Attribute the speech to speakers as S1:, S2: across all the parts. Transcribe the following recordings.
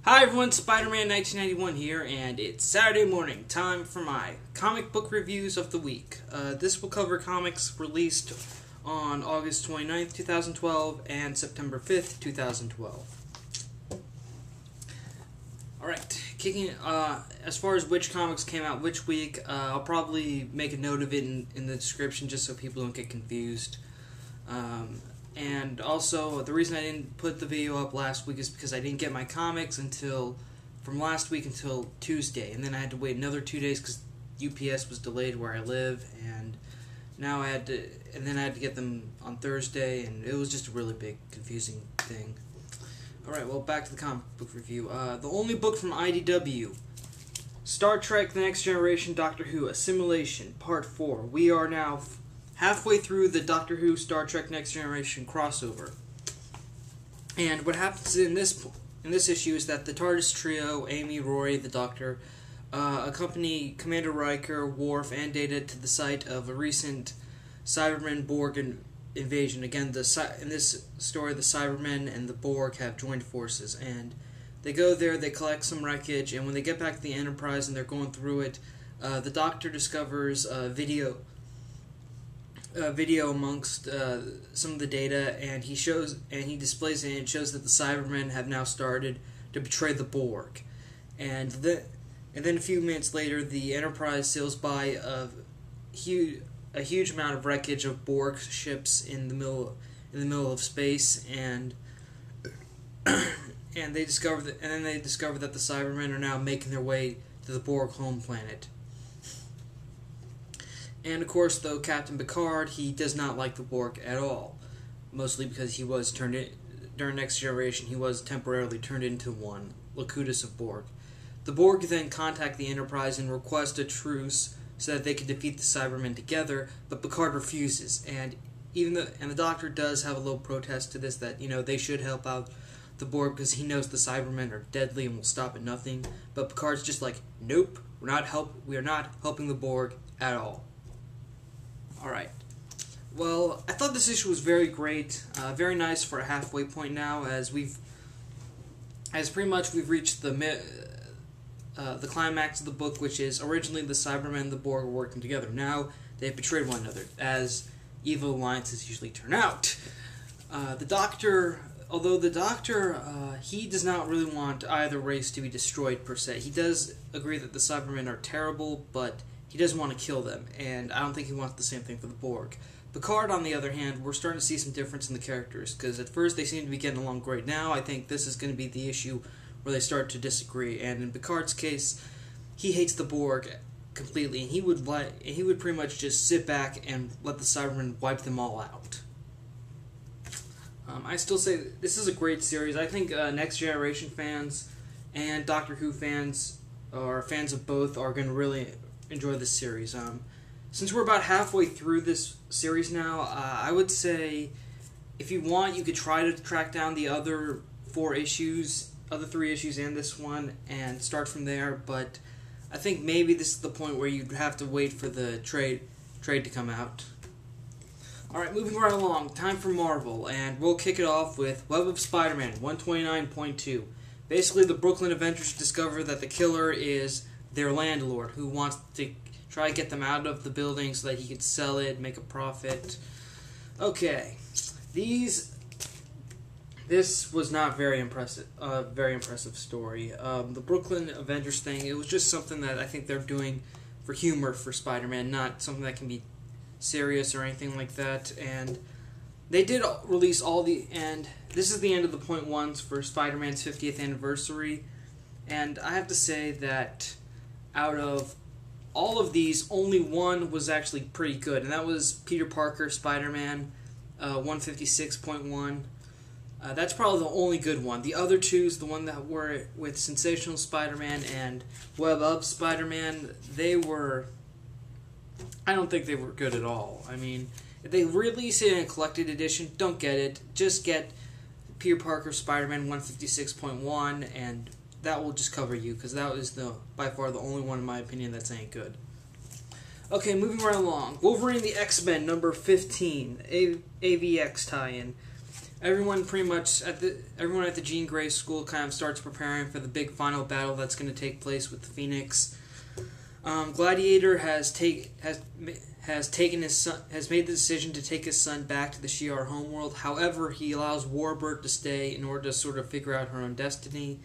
S1: Hi everyone, Spider-Man 1991 here, and it's Saturday morning, time for my comic book reviews of the week. This will cover comics released on August 29th, 2012, and September 5th, 2012. Alright, as far as which comics came out which week, I'll probably make a note of it in the description just so people don't get confused. And also, the reason I didn't put the video up last week is because I didn't get my comics from last week until Tuesday, and then I had to wait another 2 days because UPS was delayed where I live, and now I had to get them on Thursday, and it was just a really big, confusing thing. Alright, well, back to the comic book review. The only book from IDW, Star Trek The Next Generation Doctor Who Assimilation, Part 4. We are now halfway through the Doctor Who Star Trek Next Generation crossover. And what happens in this issue is that the TARDIS trio, Amy, Rory, the Doctor, accompany Commander Riker, Worf, and Data to the site of a recent Cybermen Borg invasion. Again, in this story, the Cybermen and the Borg have joined forces, and they go there, they collect some wreckage, and when they get back to the Enterprise and they're going through it, the Doctor discovers video amongst some of the data, and he displays it, and it shows that the Cybermen have now started to betray the Borg. And then a few minutes later, the Enterprise sails by a huge amount of wreckage of Borg ships in the middle of space, and they discover that the Cybermen are now making their way to the Borg home planet. And of course, though, Captain Picard, he does not like the Borg at all. Mostly because he was during Next Generation, he was temporarily turned into one, Locutus of Borg. The Borg then contact the Enterprise and request a truce so that they can defeat the Cybermen together, but Picard refuses. And the Doctor does have a little protest to this, that, they should help out the Borg because he knows the Cybermen are deadly and will stop at nothing. But Picard's just like, nope, we are not helping the Borg at all. Alright, well, I thought this issue was very great, very nice for a halfway point now, as pretty much we've reached the climax of the book, which is originally the Cybermen and the Borg were working together. Now they've betrayed one another, as evil alliances usually turn out. The Doctor, he does not really want either race to be destroyed per se. He does agree that the Cybermen are terrible, but he doesn't want to kill them, and I don't think he wants the same thing for the Borg. Picard, on the other hand, we're starting to see some difference in the characters, because at first they seem to be getting along great. Now I think this is going to be the issue where they start to disagree, and in Picard's case, he hates the Borg completely, and he would pretty much just sit back and let the Cybermen wipe them all out. I still say this is a great series. I think Next Generation fans and Doctor Who fans, or fans of both, are going to really enjoy this series. Since we're about halfway through this series now, I would say if you want, you could try to track down the other 3 issues and this one, and start from there, but I think maybe this is the point where you'd have to wait for the trade to come out. Alright, moving right along, time for Marvel, and we'll kick it off with Web of Spider-Man 129.2. Basically, the Brooklyn Avengers discover that the killer is their landlord, who wants to try to get them out of the building so that he could sell it, make a profit. Okay, this was not very impressive. Very impressive story. The Brooklyn Avengers thing, it was just something that I think they're doing for humor for Spider-Man, not something that can be serious or anything like that. And they did release and this is the end of the .1s for Spider-Man's 50th anniversary. And I have to say that out of all of these, only one was actually pretty good, and that was Peter Parker Spider-Man 156.1. That's probably the only good one. The other two's, the one that were with Sensational Spider-Man and Web of Spider-Man, I don't think they were good at all. I mean, if they release it in a collected edition, don't get it. Just get Peter Parker Spider-Man 156.1, and that will just cover you, because that was by far the only one, in my opinion, that's ain't good. Okay, moving right along. Wolverine the X-Men, number 15, AVX tie-in. everyone pretty much everyone at the Jean Grey school kind of starts preparing for the big final battle that's going to take place with the Phoenix. Gladiator has made the decision to take his son back to the Shi'ar homeworld. However, he allows Warbird to stay in order to sort of figure out her own destiny.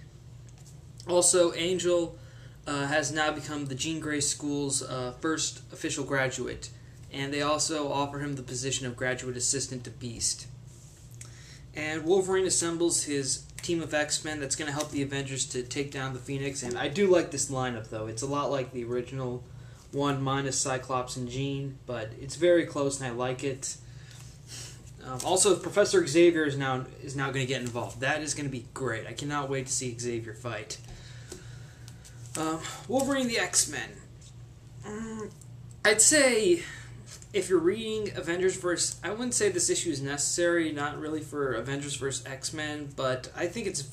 S1: Also, Angel has now become the Jean Grey School's first official graduate, and they also offer him the position of graduate assistant to Beast. And Wolverine assembles his team of X-Men that's going to help the Avengers to take down the Phoenix, and I do like this lineup, though. It's a lot like the original one minus Cyclops and Jean, but it's very close, and I like it. Also, Professor Xavier is now going to get involved. That is going to be great. I cannot wait to see Xavier fight. Wolverine the X-Men. I'd say if you're reading Avengers vs. I wouldn't say this issue is necessary, not really for Avengers vs. X-Men, but I think it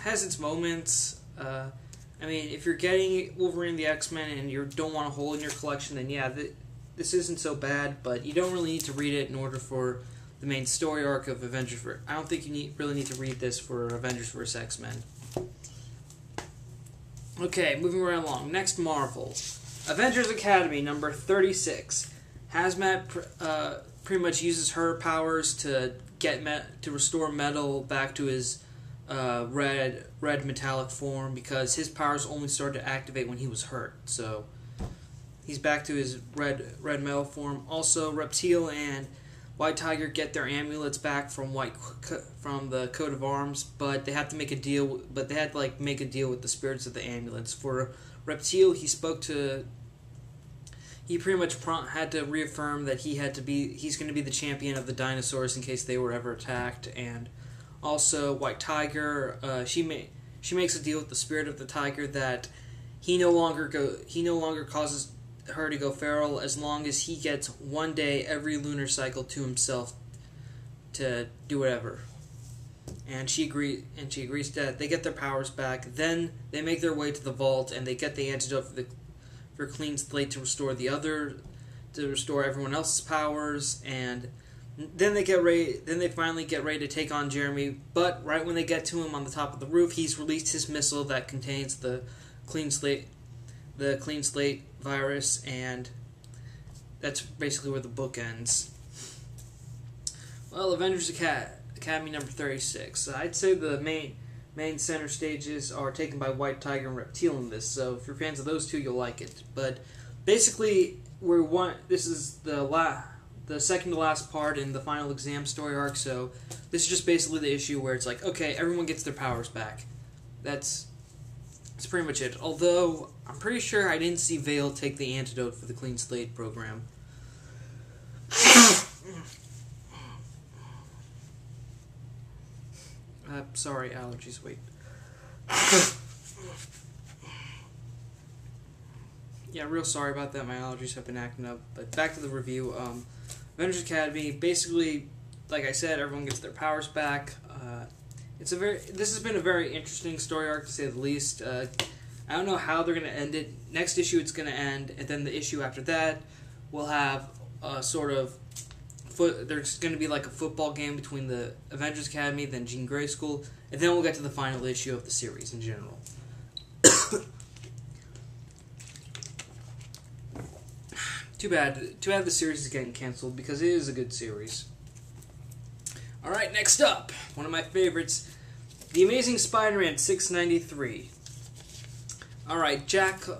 S1: has its moments. I mean, if you're getting Wolverine the X-Men and you don't want a hole in your collection, then yeah, this isn't so bad, but you don't really need to read it in order for the main story arc of Avengers vs. I don't think you really need to read this for Avengers vs. X-Men. Okay, moving right along. Next, Marvel. Avengers Academy, number 36. Hazmat pretty much uses her powers to restore Metal back to his red metallic form, because his powers only started to activate when he was hurt. So he's back to his red metal form. Also, Reptile and White Tiger get their amulets back from the coat of arms, but they have to make a deal. But they had to make a deal with the spirits of the amulets. For Reptile, he pretty much had to reaffirm that he's going to be the champion of the dinosaurs in case they were ever attacked. And also, White Tiger, she makes a deal with the spirit of the tiger that he no longer causes her to go feral as long as he gets one day every lunar cycle to himself to do whatever. And she agrees that they get their powers back. Then they make their way to the vault and they get the antidote for Clean Slate to restore everyone else's powers. And then they finally get ready to take on Jeremy. But right when they get to him on the top of the roof, he's released his missile that contains the Clean Slate virus, and that's basically where the book ends. Well, Avengers Academy number 36. I'd say the main center stages are taken by White Tiger and Reptile in this, so if you're fans of those two, you'll like it. But basically, this is the second to last part in the final exam story arc, so this is just basically the issue where it's like, okay, everyone gets their powers back. That's pretty much it. Although, I'm pretty sure I didn't see Vale take the antidote for the Clean Slate program. Sorry, allergies, wait. Yeah, real sorry about that, my allergies have been acting up. But back to the review. Avengers Academy, basically, like I said, everyone gets their powers back. This has been a very interesting story arc, to say the least. I don't know how they're going to end it. Next issue it's going to end, and then the issue after that will have there's going to be like a football game between the Avengers Academy, then Jean Grey School, and then we'll get to the final issue of the series in general. Too bad the series is getting canceled, because it is a good series. Alright, next up, one of my favorites, The Amazing SpiderMan 693. Alright, Jackal.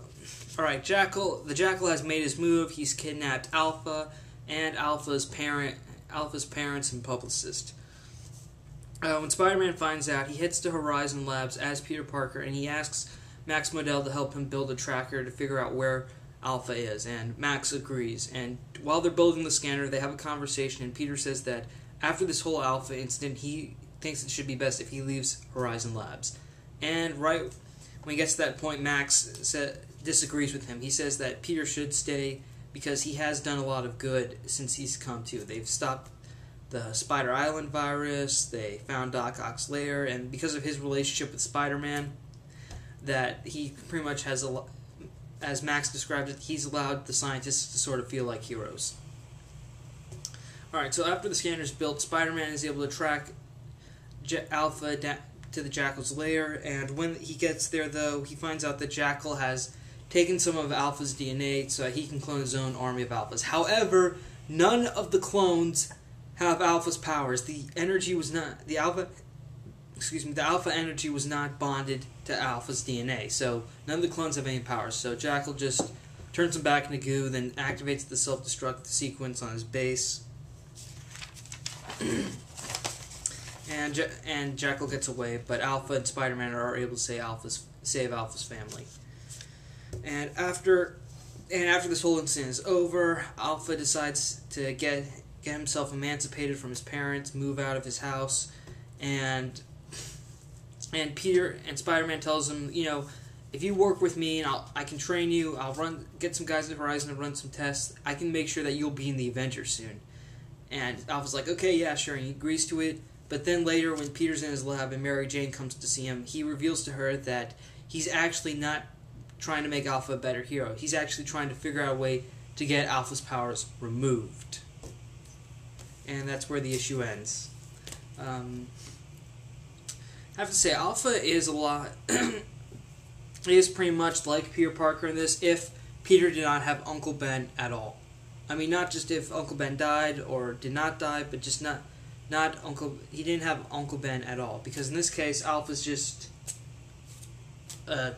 S1: The Jackal has made his move. He's kidnapped Alpha and Alpha's parents and publicist. When Spider-Man finds out, he heads to Horizon Labs as Peter Parker, and he asks Max Modell to help him build a tracker to figure out where Alpha is, and Max agrees. And while they're building the scanner, they have a conversation, and Peter says that after this whole Alpha incident, he thinks it should be best if he leaves Horizon Labs. And right when he gets to that point, Max disagrees with him. He says that Peter should stay because he has done a lot of good since he's come to. They've stopped the Spider Island virus, they found Doc Ock's lair, and because of his relationship with Spider-Man, that he pretty much has, as Max described it, he's allowed the scientists to sort of feel like heroes. Alright, so after the scanner is built, Spider-Man is able to track Alpha to the Jackal's lair, and when he gets there, though, he finds out that Jackal has taken some of Alpha's DNA so that he can clone his own army of Alphas. However, none of the clones have Alpha's powers. The Alpha energy was not bonded to Alpha's DNA, so none of the clones have any powers. So Jackal just turns him back into goo, then activates the self-destruct sequence on his base. And Jackal gets away, but Alpha and Spider-Man are able to save Alpha's family. And after this whole incident is over, Alpha decides to get himself emancipated from his parents, move out of his house, and Peter and Spider-Man tells him, if you work with me and I can train you, I'll get some guys at Horizon and run some tests. I can make sure that you'll be in the Avengers soon. And Alpha's like, okay, yeah, sure, and he agrees to it. But then later, when Peter's in his lab and Mary Jane comes to see him, he reveals to her that he's actually not trying to make Alpha a better hero. He's actually trying to figure out a way to get Alpha's powers removed. And that's where the issue ends. I have to say, Alpha is a lot... is pretty much like Peter Parker in this, if Peter did not have Uncle Ben at all. I mean, not just if Uncle Ben died or did not die, but just he didn't have Uncle Ben at all. Because in this case, Alpha's just a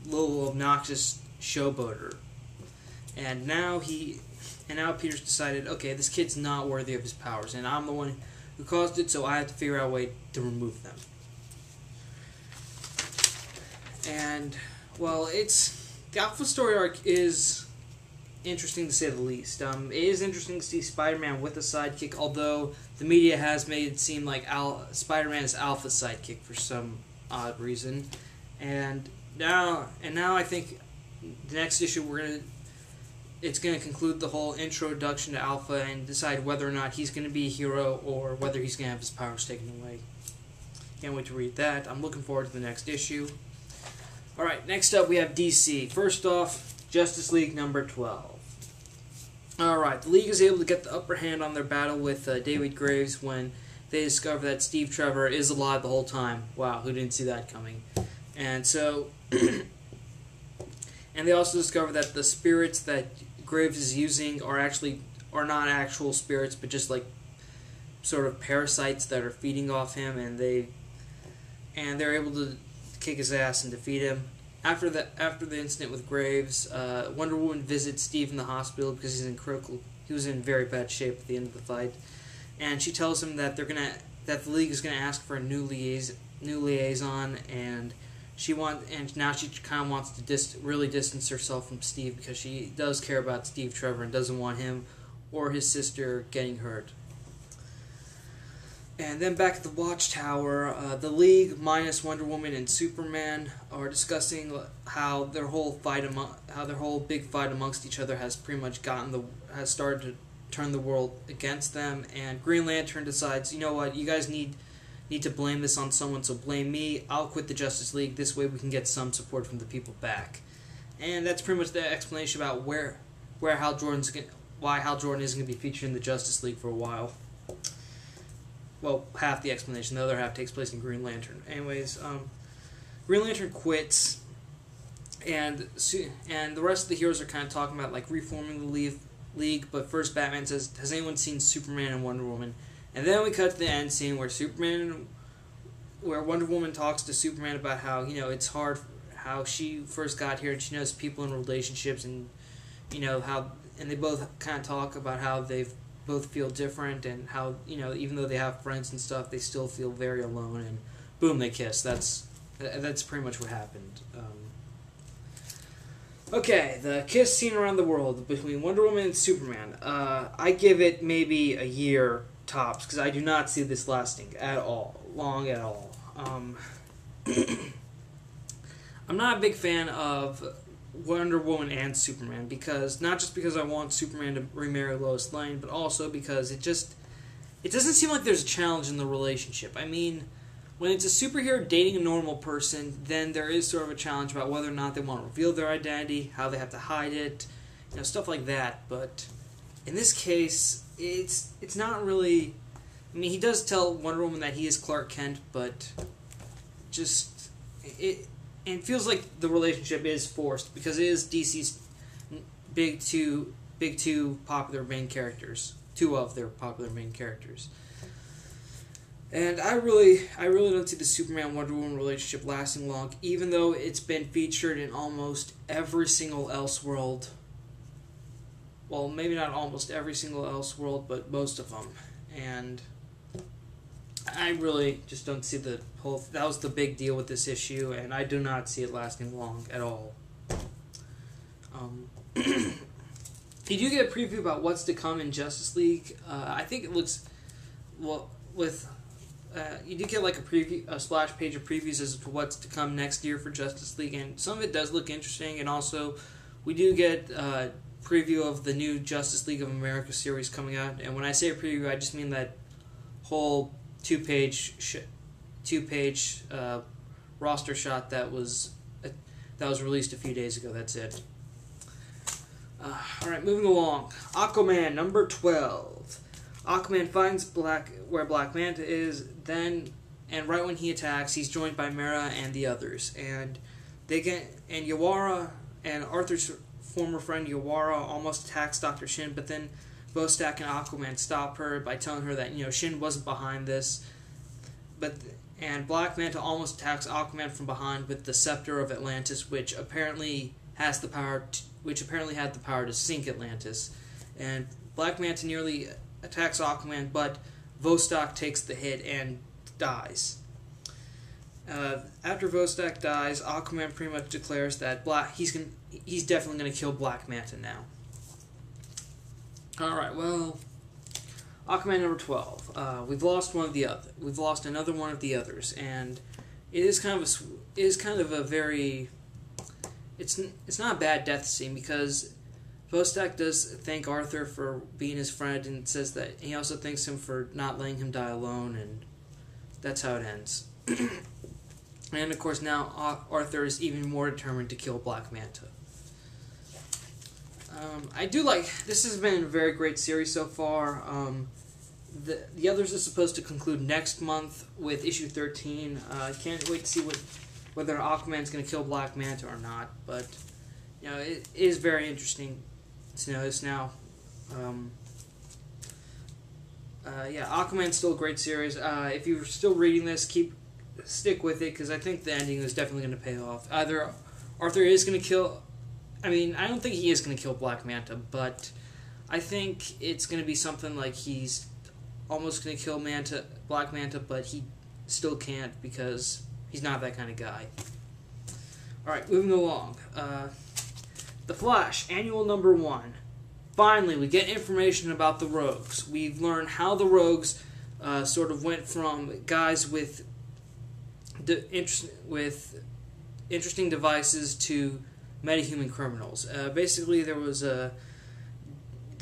S1: little obnoxious showboater. And now Peter's decided, okay, this kid's not worthy of his powers, and I'm the one who caused it, so I have to figure out a way to remove them. And, well, the Alpha story arc is interesting to say the least. It is interesting to see Spider-Man with a sidekick, although the media has made it seem like Spider-Man is Alpha's sidekick for some odd reason. And now I think the next issue it's going to conclude the whole introduction to Alpha and decide whether or not he's going to be a hero or whether he's going to have his powers taken away. Can't wait to read that. I'm looking forward to the next issue. Alright, next up we have DC. First off, Justice League number 12. Alright, the League is able to get the upper hand on their battle with David Graves when they discover that Steve Trevor is alive the whole time. Wow, who didn't see that coming? And so... and they also discover that the spirits that Graves is using are not actual spirits, but just like sort of parasites that are feeding off him, and they're able to kick his ass and defeat him. After the incident with Graves, Wonder Woman visits Steve in the hospital because he was in very bad shape at the end of the fight, and she tells him that the League is gonna ask for a new liaison, and now she kind of wants to really distance herself from Steve because she does care about Steve Trevor and doesn't want him or his sister getting hurt. And then back at the Watchtower, the League minus Wonder Woman and Superman are discussing how their whole big fight amongst each other has pretty much has started to turn the world against them. And Green Lantern decides, you know what, you guys need to blame this on someone, so blame me. I'll quit the Justice League. This way we can get some support from the people back. And that's pretty much the explanation about why Hal Jordan isn't going to be featured in the Justice League for a while. Well, half the explanation. The other half takes place in Green Lantern. Anyways, Green Lantern quits, and the rest of the heroes are kind of talking about like reforming the League. But first, Batman says, "Has anyone seen Superman and Wonder Woman?" And then we cut to the end scene where Wonder Woman talks to Superman about how it's hard, how she first got here and she knows people in relationships, and and they both kind of talk about how they've both feel different, and how even though they have friends and stuff, they still feel very alone, and boom, they kiss. That's pretty much what happened. Okay, the kiss scene around the world between Wonder Woman and Superman. I give it maybe a year tops, because I do not see this lasting long at all. I'm not a big fan of Wonder Woman and Superman, not just because I want Superman to remarry Lois Lane, but also because it doesn't seem like there's a challenge in the relationship. I mean, when it's a superhero dating a normal person, then there is sort of a challenge about whether or not they want to reveal their identity, how they have to hide it, stuff like that. But in this case, it's not really. I mean, he does tell Wonder Woman that he is Clark Kent, but just it feels like the relationship is forced because it is DC's big two popular main characters, two of their popular main characters. And I really don't see the Superman-Wonder Woman relationship lasting long, even though it's been featured in almost every single Elseworld. Well, maybe not almost every single Elseworld, but most of them. And I really just don't see the whole... That was the big deal with this issue, and I do not see it lasting long at all. You do get a preview about what's to come in Justice League. I think it looks... Well, with... you do get like a splash page of previews as to what's to come next year for Justice League, and some of it does look interesting. And also, we do get a preview of the new Justice League of America series coming out. And when I say a preview, I just mean that whole two-page roster shot that was released a few days ago. That's it. All right, moving along. Aquaman number 12. Aquaman finds where Black Manta is, and right when he attacks, he's joined by Mera and the others, and Yawara and Arthur's former friend Yawara almost attacks Dr. Shin, but then Vostak and Aquaman stop her by telling her that Shin wasn't behind this, and Black Manta almost attacks Aquaman from behind with the Scepter of Atlantis, which apparently had the power to sink Atlantis, and Black Manta nearly attacks Aquaman, but Vostok takes the hit and dies. After Vostok dies, Aquaman pretty much declares that he's definitely going to kill Black Manta now. Alright, well, Aquaman number 12. We've lost one of the other. We've lost another one of the others, and it is kind of a very... It's not a bad death scene because Vostok does thank Arthur for being his friend and says that he also thanks him for not letting him die alone, and that's how it ends. And of course now Arthur is even more determined to kill Black Manta. I do like... This has been a very great series so far. The others are supposed to conclude next month with issue 13. I can't wait to see whether Aquaman's going to kill Black Manta or not, but it is very interesting to notice now. Aquaman's still a great series. If you're still reading this, stick with it, because I think the ending is definitely going to pay off. Either Arthur is going to kill... I mean, I don't think he is going to kill Black Manta, but I think it's going to be something like he's almost going to kill Black Manta, but he still can't because he's not that kind of guy. Alright, moving along. The Flash, annual number 1. Finally, we get information about the Rogues. We've learned how the Rogues sort of went from guys with interesting devices to metahuman criminals. Basically, they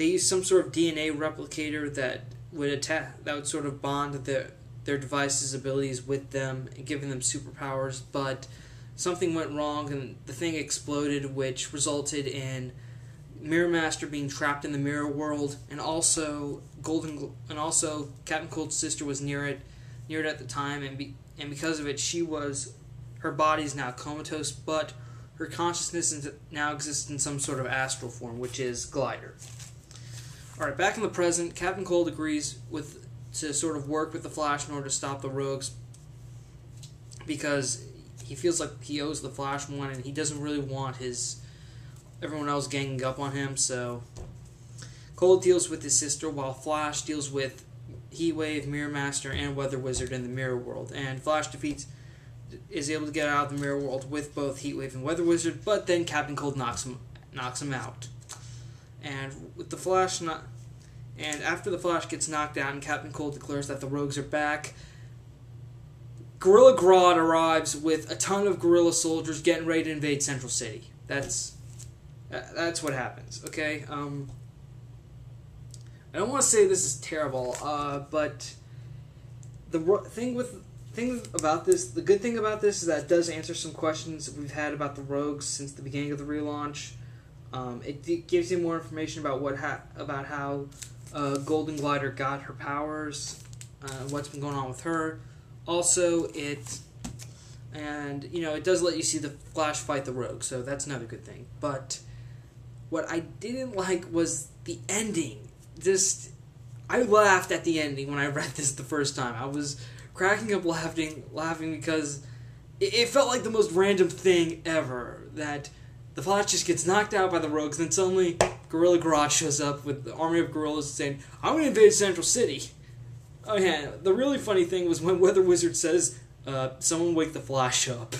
S1: used some sort of DNA replicator that would sort of bond their devices' abilities with them, giving them superpowers, but something went wrong and the thing exploded, which resulted in Mirror Master being trapped in the mirror world, and also Captain Cold's sister was near it at the time, and because of it, her body is now comatose, but her consciousness now exists in some sort of astral form, which is Glider. Alright, back in the present, Captain Cold agrees to sort of work with the Flash in order to stop the Rogues, because he feels like he owes the Flash one, and he doesn't really want everyone else ganging up on him, so Cold deals with his sister, while Flash deals with Heatwave, Mirror Master, and Weather Wizard in the mirror world, and Flash is able to get out of the mirror world with both Heatwave and Weather Wizard, but then Captain Cold knocks him out. And with the Flash and after the Flash gets knocked out and Captain Cold declares that the Rogues are back, Gorilla Grodd arrives with a ton of gorilla soldiers getting ready to invade Central City. That's what happens, okay? I don't want to say this is terrible, but the good thing about this is that it does answer some questions we've had about the Rogues since the beginning of the relaunch. It gives you more information about how Golden Glider got her powers, what's been going on with her. Also, it does let you see the Flash fight the Rogue, so that's another good thing. But what I didn't like was the ending. I laughed at the ending when I read this the first time. I was cracking up laughing because it felt like the most random thing ever, that the Flash just gets knocked out by the Rogues, and then suddenly Gorilla Grodd shows up with the army of gorillas saying, "I'm going to invade Central City." Oh yeah, the really funny thing was when Weather Wizard says, "Someone wake the Flash up."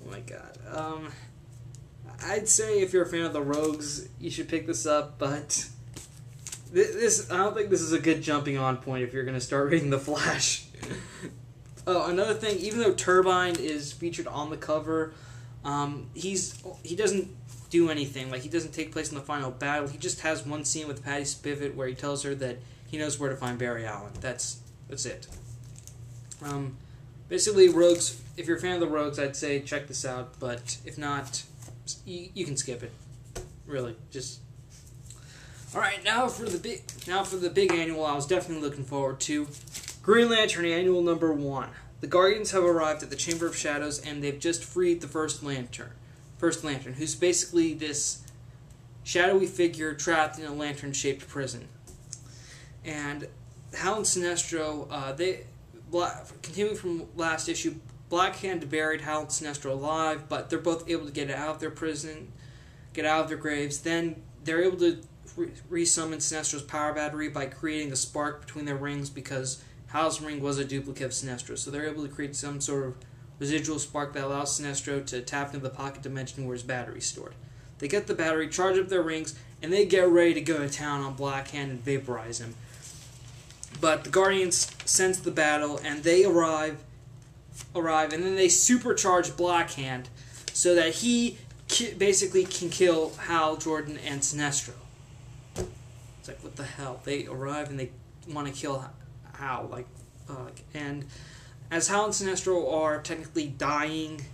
S1: Oh my god. I'd say if you're a fan of the Rogues, you should pick this up, but I don't think this is a good jumping on point if you're going to start reading the Flash. Oh, another thing, even though Turbine is featured on the cover, he doesn't do anything. Like, he doesn't take place in the final battle. He just has one scene with Patty Spivot where he tells her that he knows where to find Barry Allen. That's it. Basically, Rogues. If you're a fan of the Rogues, I'd say check this out. But if not, you can skip it. Really, just. All right, now for the big annual. I was definitely looking forward to Green Lantern Annual number 1. The Guardians have arrived at the Chamber of Shadows, and they've just freed the First Lantern, who's basically this shadowy figure trapped in a lantern-shaped prison. And Hal and Sinestro, continuing from last issue, Black Hand buried Hal and Sinestro alive, but they're both able to get out of their prison, get out of their graves. Then they're able to resummon Sinestro's power battery by creating a spark between their rings, because Hal's ring was a duplicate of Sinestro, so they're able to create some sort of residual spark that allows Sinestro to tap into the pocket dimension where his battery's stored. They get the battery, charge up their rings, and they get ready to go to town on Black Hand and vaporize him. But the Guardians sense the battle, and they arrive, and then they supercharge Black Hand so that he basically can kill Hal, Jordan, and Sinestro. It's like, what the hell? They arrive and they want to kill Hal, and as Hal and Sinestro are technically dying,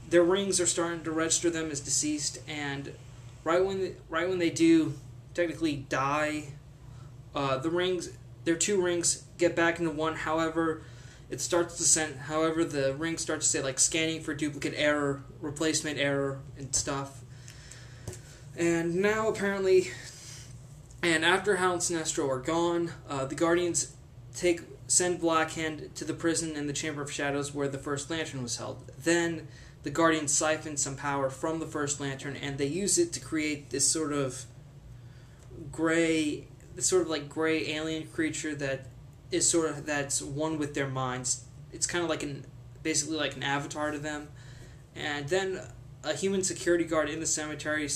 S1: their rings are starting to register them as deceased, and right when they do technically die, their two rings get back into one. However, the rings start to say like scanning for duplicate error, replacement error, and stuff. And now apparently. And after Hal and Sinestro are gone, the Guardians send Black Hand to the prison in the Chamber of Shadows where the First Lantern was held. Then the Guardians siphon some power from the First Lantern, and they use it to create this sort of gray alien creature that's one with their minds. It's kind of basically like an avatar to them. And then a human security guard in the cemetery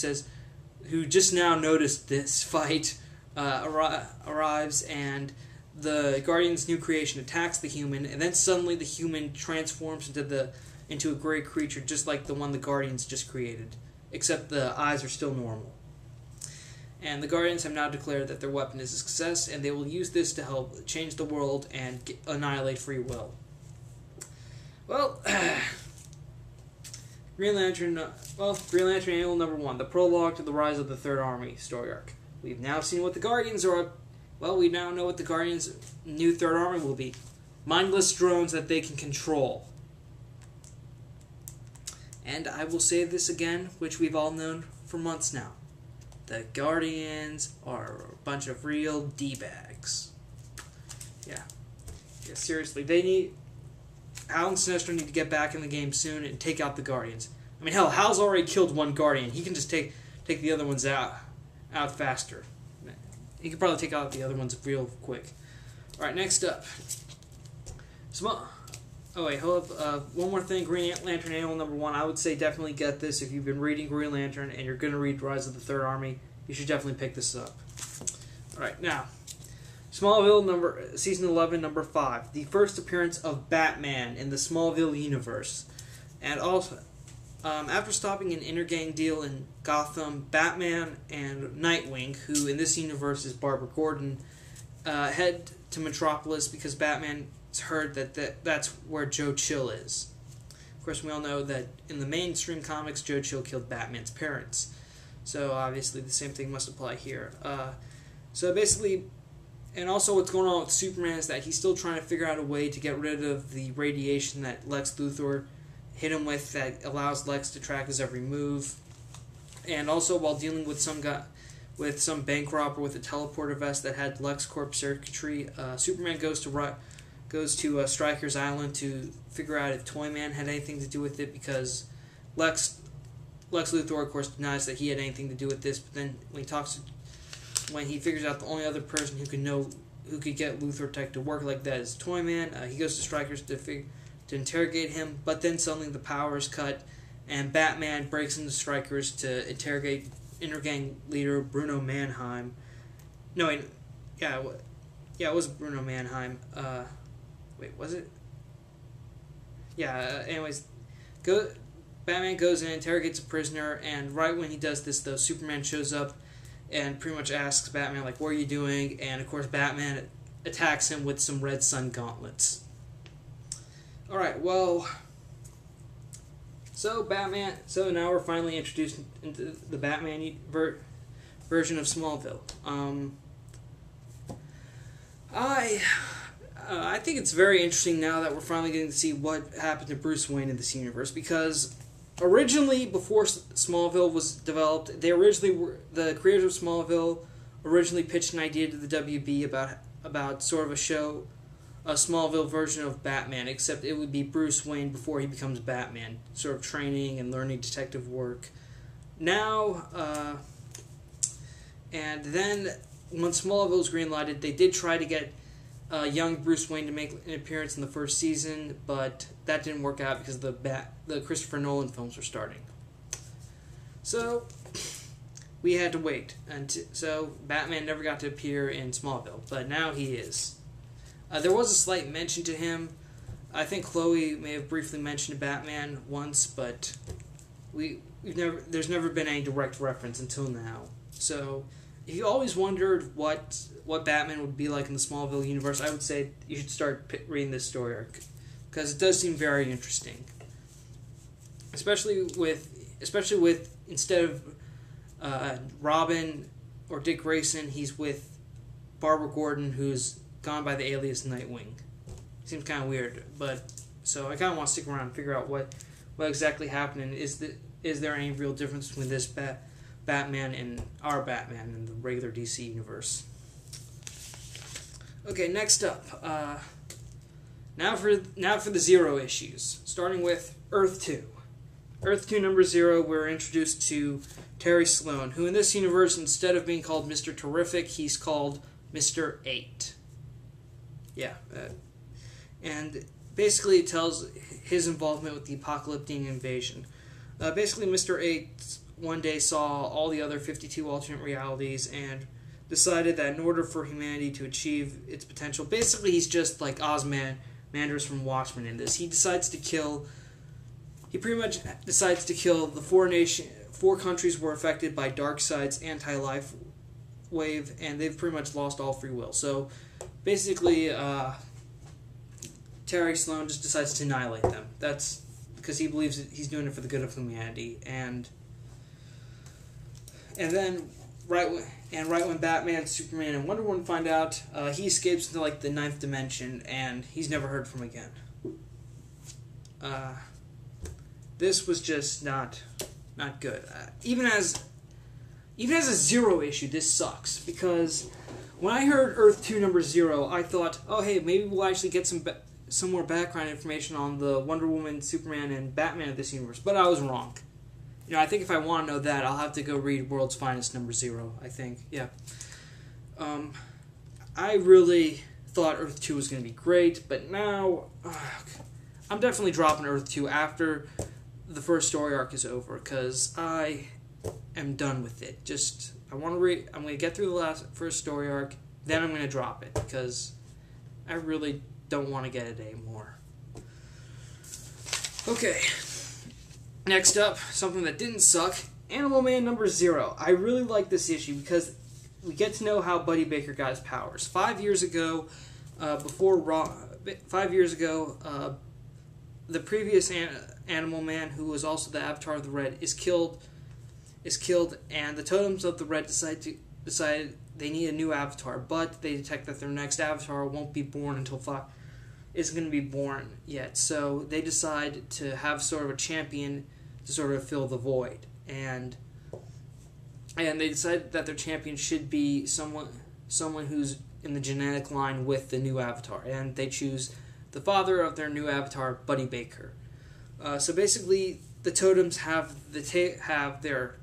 S1: who just now noticed this fight, arrives, and the Guardian's new creation attacks the human, and then suddenly the human transforms into a gray creature just like the one the Guardians just created, except the eyes are still normal. And the Guardians have now declared that their weapon is a success, and they will use this to help change the world and annihilate free will. Well, Green Lantern Annual number 1, the prologue to the Rise of the Third Army story arc. We've now seen what the Guardians are. Well, we now know what the Guardians' new Third Army will be. Mindless drones that they can control. And I will say this again, which we've all known for months now. The Guardians are a bunch of real D-bags. Yeah, seriously, Hal and Sinestro need to get back in the game soon and take out the Guardians. I mean, hell, Hal's already killed one Guardian. He can just take the other ones out faster. He can probably take out the other ones real quick. Alright, next up. Oh wait, hold up. One more thing, Green Lantern Annual number 1. I would say definitely get this. If you've been reading Green Lantern and you're going to read Rise of the Third Army, you should definitely pick this up. Alright, now. Smallville Season 11, number 5. The first appearance of Batman in the Smallville universe. And also, after stopping an intergang deal in Gotham, Batman and Nightwing, who in this universe is Barbara Gordon, head to Metropolis because Batman's heard that's where Joe Chill is. Of course, we all know that in the mainstream comics, Joe Chill killed Batman's parents. So obviously the same thing must apply here. So basically, and also what's going on with Superman is that he's still trying to figure out a way to get rid of the radiation that Lex Luthor hit him with that allows Lex to track his every move. And also while dealing with some bank robber with a teleporter vest that had LexCorp circuitry, Superman goes to Stryker's Island to figure out if Toyman had anything to do with it, because Lex Luthor, of course, denies that he had anything to do with this. But then when he figures out the only other person who could get Luthor Tech to work like that is Toyman, he goes to Stryker's to interrogate him. But then suddenly the power is cut, and Batman breaks into Stryker's to interrogate Intergang leader Bruno Mannheim. No, it was Bruno Mannheim. Wait, was it? Yeah. Anyways, Batman goes and interrogates a prisoner, and right when he does this, though, Superman shows up and pretty much asks Batman, like, what are you doing? And, of course, Batman attacks him with some Red Sun gauntlets. Alright, well, so now we're finally introduced into the Batman version of Smallville. I think it's very interesting now that we're finally getting to see what happened to Bruce Wayne in this universe, because originally, before Smallville was developed, the creators of Smallville originally pitched an idea to the WB about sort of a Smallville version of Batman, except it would be Bruce Wayne before he becomes Batman, sort of training and learning detective work. Now, and then when Smallville was greenlighted, they did try to get young Bruce Wayne to make an appearance in the first season, but that didn't work out because the Christopher Nolan films were starting. So we had to wait, so Batman never got to appear in Smallville, but now he is. There was a slight mention to him. I think Chloe may have briefly mentioned Batman once, but there's never been any direct reference until now. So if you always wondered what Batman would be like in the Smallville universe, I would say you should start reading this story arc, because it does seem very interesting. Especially with instead of Robin or Dick Grayson, he's with Barbara Gordon, who's gone by the alias Nightwing. Seems kind of weird, but so I kind of want to stick around and figure out what exactly happened, and is there any real difference between this Batman and our Batman in the regular DC universe. Okay, next up, now for the Zero issues, starting with Earth 2. Earth 2 number 0, we're introduced to Terry Sloan, who in this universe, instead of being called Mr. Terrific, he's called Mr. 8. Yeah, and basically it tells his involvement with the apocalyptic invasion. Basically, Mr. 8 one day saw all the other 52 alternate realities and decided that in order for humanity to achieve its potential, basically he's just like Ozymandias from Watchmen in this. He pretty much decides to kill the four countries were affected by Darkseid's anti-life wave, and they've pretty much lost all free will. So basically, Terry Sloan just decides to annihilate them. That's because he believes that he's doing it for the good of humanity. And then right when Batman, Superman, and Wonder Woman find out, he escapes into like the 9th dimension, and he's never heard from again. This was just not good. Even as a Zero issue, this sucks, because when I heard Earth 2 number 0, I thought, oh hey, maybe we'll actually get some more background information on the Wonder Woman, Superman, and Batman of this universe. But I was wrong. I think if I want to know that, I'll have to go read World's Finest number 0, I think. Yeah. I really thought Earth 2 was going to be great, but now I'm definitely dropping Earth 2 after the first story arc is over, because I am done with it. I'm going to get through the first story arc, then I'm going to drop it, because I really don't want to get it anymore. Okay. Next up, something that didn't suck, Animal Man number 0. I really like this issue because we get to know how Buddy Baker got his powers. 5 years ago, the previous Animal Man, who was also the Avatar of the Red, is killed is killed, and the totems of the Red decide they need a new avatar, but they detect that their next avatar won't be born until isn't going to be born yet. So they decide to have sort of a champion to sort of fill the void, and they decide that their champion should be someone who's in the genetic line with the new avatar, and they choose the father of their new avatar, Buddy Baker. So basically, the totems have their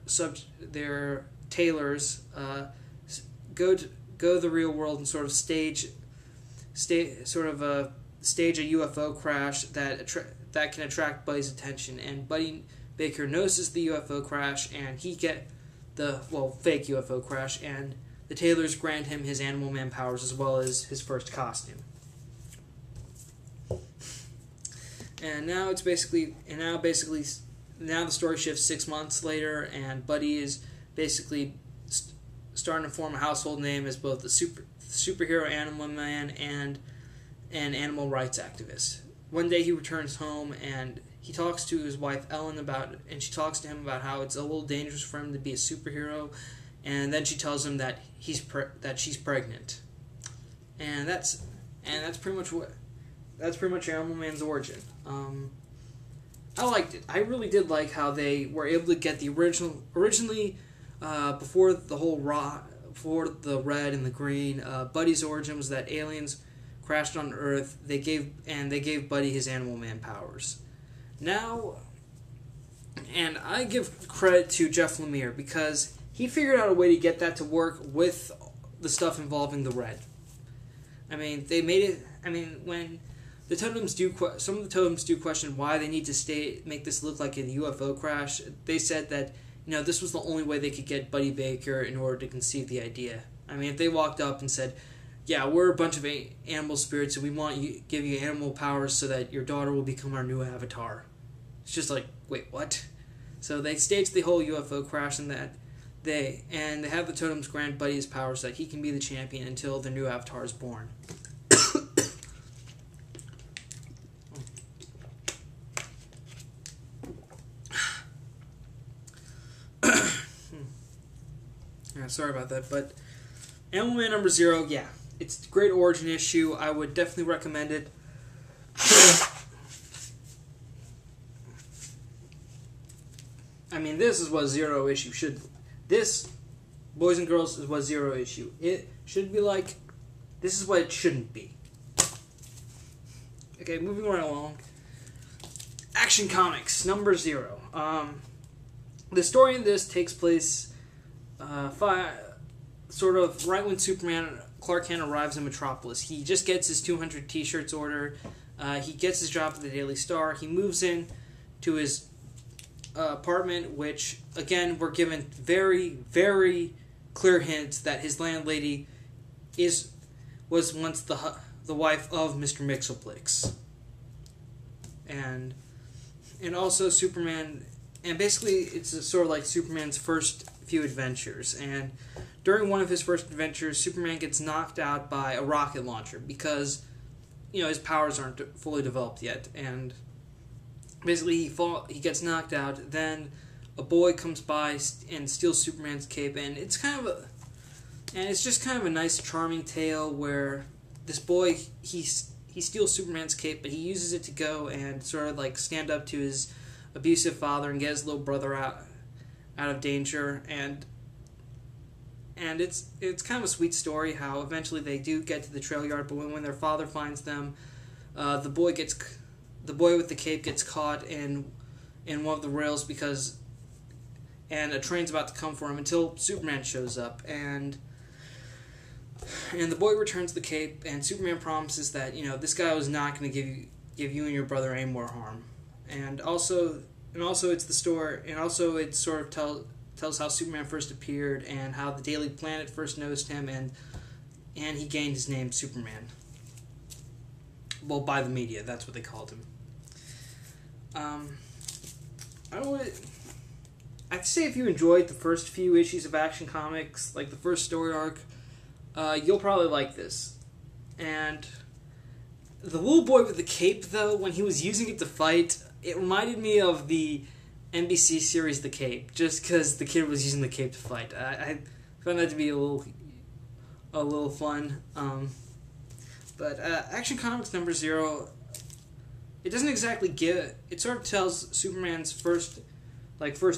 S1: tailors go the real world and sort of stage a UFO crash that can attract Buddy's attention, and Buddy Baker notices the UFO crash, and he get the fake UFO crash, and the tailors grant him his Animal Man powers as well as his first costume. And now the story shifts 6 months later, and Buddy is basically starting to form a household name as both a superhero Animal Man and an animal rights activist. One day he returns home and he talks to his wife Ellen and she talks to him about how it's a little dangerous for him to be a superhero, and then she tells him that she's pregnant, and that's pretty much Animal Man's origin. I liked it. I really did like how they were able to get the originally before the red and the green. Buddy's origin was that aliens crashed on Earth. They gave Buddy his Animal Man powers. Now, and I give credit to Jeff Lemire because he figured out a way to get that to work with the stuff involving the red. I mean, they made it. I mean, when the totems some of the totems do question why they need to make this look like a UFO crash. They said that this was the only way they could get Buddy Baker in order to conceive the idea. I mean, if they walked up and said, "Yeah, we're a bunch of animal spirits, and we want to give you animal powers so that your daughter will become our new avatar," it's just like, wait, what? So they staged the whole UFO crash, and they have the totems grant Buddy his powers so that he can be the champion until the new avatar is born. Yeah, sorry about that, but Animal Man number 0, yeah, it's a great origin issue. I would definitely recommend it. I mean, this is what 0 issue should. This, boys and girls, is what 0 issue. It should be like. This is what it shouldn't be. Okay, moving right along. Action Comics number 0. The story in this takes place sort of right when Clark Kent arrives in Metropolis. He just gets his 200 t-shirts order. He gets his job at the Daily Star. He moves in to his apartment, which, again, we're given very, very clear hints that his landlady was once the wife of Mr. Mxyzptlk. And also Superman, and basically it's sort of like Superman's first few adventures, and during one of his first adventures, Superman gets knocked out by a rocket launcher because, his powers aren't fully developed yet, and basically he gets knocked out. Then a boy comes by and steals Superman's cape, and it's just kind of a nice, charming tale where this boy he steals Superman's cape, but he uses it to go and sort of like stand up to his abusive father and get his little brother out of danger, and it's kind of a sweet story how eventually they do get to the trail yard, but when their father finds them, the boy with the cape gets caught in one of the rails and a train's about to come for him until Superman shows up, and the boy returns the cape, and Superman promises that this guy was not going to give you and your brother any more harm. And also it's the story, and also it sort of tells how Superman first appeared and how the Daily Planet first noticed him, and he gained his name Superman. Well, by the media, that's what they called him. I'd say if you enjoyed the first few issues of Action Comics, like the first story arc, you'll probably like this. And the little boy with the cape, though, when he was using it to fight, it reminded me of the NBC series The Cape, just because the kid was using the cape to fight. I found that to be a little fun. But Action Comics number 0, it doesn't exactly give. It sort of tells Superman's first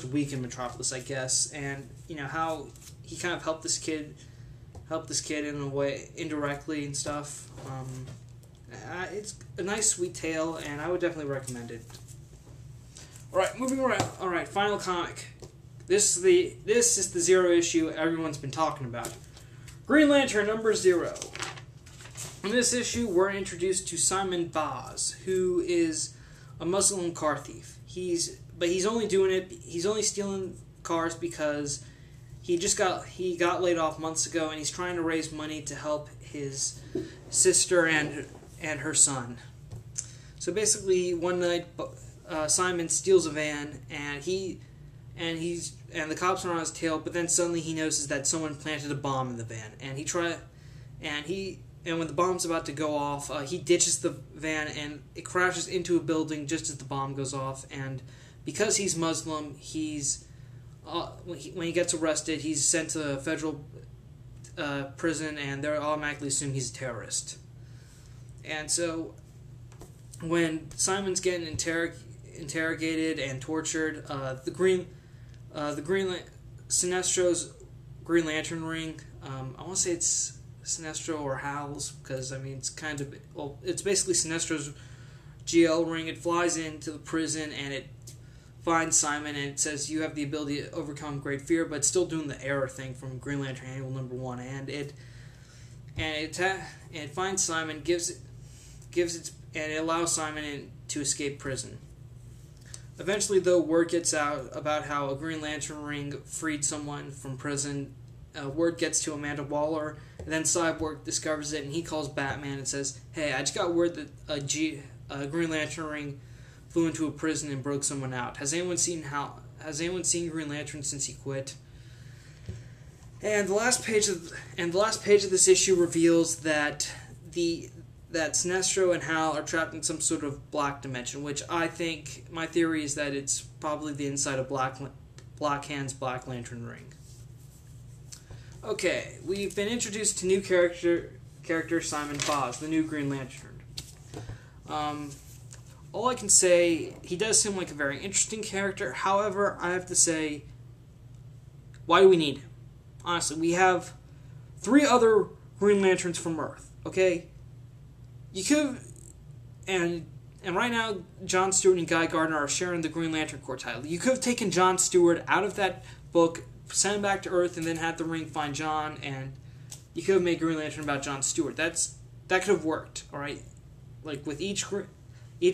S1: week in Metropolis, I guess, and how he kind of helped this kid in a way indirectly and stuff. It's a nice, sweet tale, and I would definitely recommend it. All right, moving around. All right, final comic. This is the 0 issue everyone's been talking about. Green Lantern number 0. In this issue, we're introduced to Simon Baz, who is a Muslim car thief. He's only stealing cars because he got laid off months ago, and he's trying to raise money to help his sister and her son. So basically, one night, Simon steals a van, and the cops are on his tail. But then suddenly he notices that someone planted a bomb in the van, and when the bomb's about to go off, he ditches the van, and it crashes into a building just as the bomb goes off. And because he's Muslim, when he gets arrested, he's sent to a federal prison, and they automatically assume he's a terrorist. And so, when Simon's getting interrogated and tortured, Sinestro's Green Lantern ring, I want to say it's Sinestro or Hal's, because it's basically Sinestro's GL ring. It flies into the prison and it finds Simon, and it says you have the ability to overcome great fear, but it's still doing the error thing from Green Lantern Annual number 1, and it finds Simon, and it allows Simon to escape prison. Eventually, though, word gets out about how a Green Lantern ring freed someone from prison. Word gets to Amanda Waller, and then Cyborg discovers it, and he calls Batman and says, "Hey, I just got word that a Green Lantern ring flew into a prison and broke someone out. Has anyone seen Green Lantern since he quit?" And the last page of this issue reveals that Sinestro and Hal are trapped in some sort of black dimension, which my theory is that it's probably the inside of Black Hand's Black Lantern ring. Okay, we've been introduced to new character Simon Baz, the new Green Lantern. All I can say, he does seem like a very interesting character. However, I have to say, why do we need him? Honestly, we have 3 other Green Lanterns from Earth, okay? You could, and right now, John Stewart and Guy Gardner are sharing the Green Lantern Corps title. You could have taken John Stewart out of that book, sent him back to Earth, and then had the ring find John, and you could have made Green Lantern about John Stewart. That could have worked, all right? Like, with each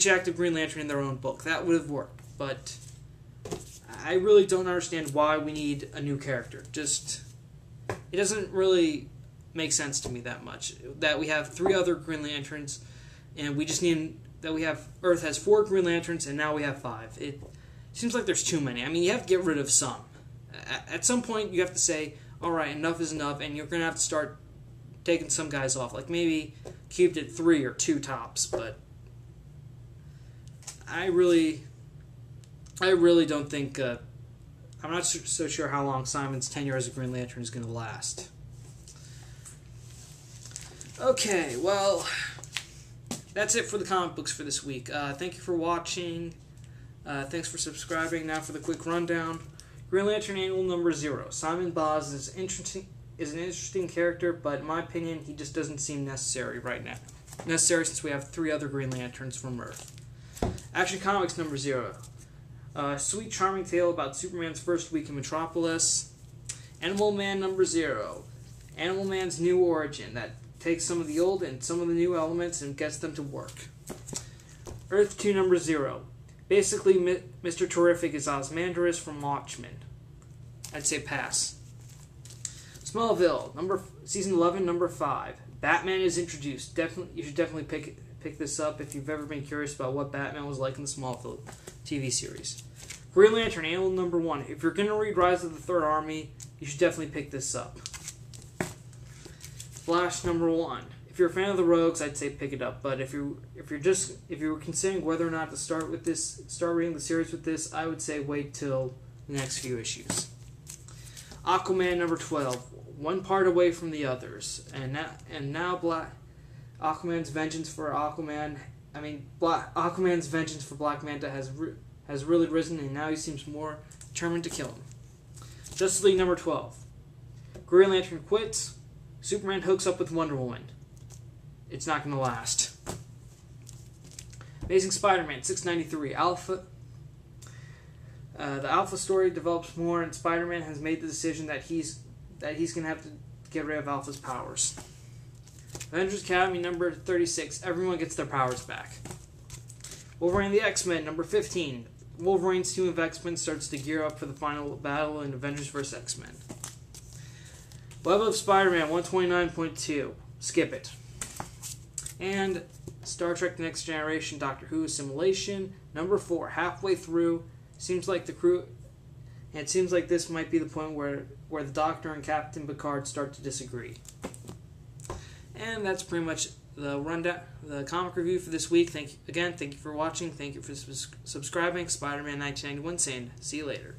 S1: active Green Lantern in their own book. That would have worked, but I really don't understand why we need a new character. It doesn't really make sense to me that much. That we have 3 other Green Lanterns, and we just need that we have Earth has 4 Green Lanterns, and now we have 5. It seems like there's too many. I mean, you have to get rid of some. At some point, you have to say, all right, enough is enough, and you're going to have to start taking some guys off. Like, maybe keep it 3 or 2 tops, but I really don't think, I'm not so sure how long Simon's tenure as a Green Lantern is going to last. Okay, well, that's it for the comic books for this week. Thank you for watching. Thanks for subscribing. Now for the quick rundown. Green Lantern Annual number 0. Simon Baz is an interesting character, but in my opinion, he just doesn't seem necessary right now. Necessary since we have 3 other Green Lanterns from Earth. Action Comics number 0. Sweet, charming tale about Superman's first week in Metropolis. Animal Man number 0. Animal Man's new origin that takes some of the old and some of the new elements and gets them to work. Earth 2 number 0. Basically, Mr. Terrific is Ozymandias from Watchmen. I'd say pass. Smallville, season 11, number 5. Batman is introduced. You should definitely pick this up if you've ever been curious about what Batman was like in the Smallville TV series. Green Lantern, Annual number 1. If you're going to read Rise of the Third Army, you should definitely pick this up. Flash number 1. If you're a fan of the Rogues, I'd say pick it up. But if you were considering whether or not to start reading the series with this, I would say wait till the next few issues. Aquaman number 12, one part away from the others, and now Aquaman's vengeance for Black Manta has really risen, and now he seems more determined to kill him. Justice League number 12. Green Lantern quits. Superman hooks up with Wonder Woman. It's not going to last. Amazing SpiderMan 693 Alpha. The Alpha story develops more, and Spider-Man has made the decision that he's going to have to get rid of Alpha's powers. Avengers Academy number 36. Everyone gets their powers back. Wolverine the X-Men number 15. Wolverine's team of X-Men starts to gear up for the final battle in Avengers vs. X-Men. Web of Spider-Man 129.2. Skip it. And Star Trek The Next Generation Doctor Who Assimilation number 4. Halfway through. It seems like this might be the point where the Doctor and Captain Picard start to disagree. And that's pretty much the rundown, the comic review for this week. Thank you for watching. Thank you for subscribing. Spider-Man 1991 saying, see you later.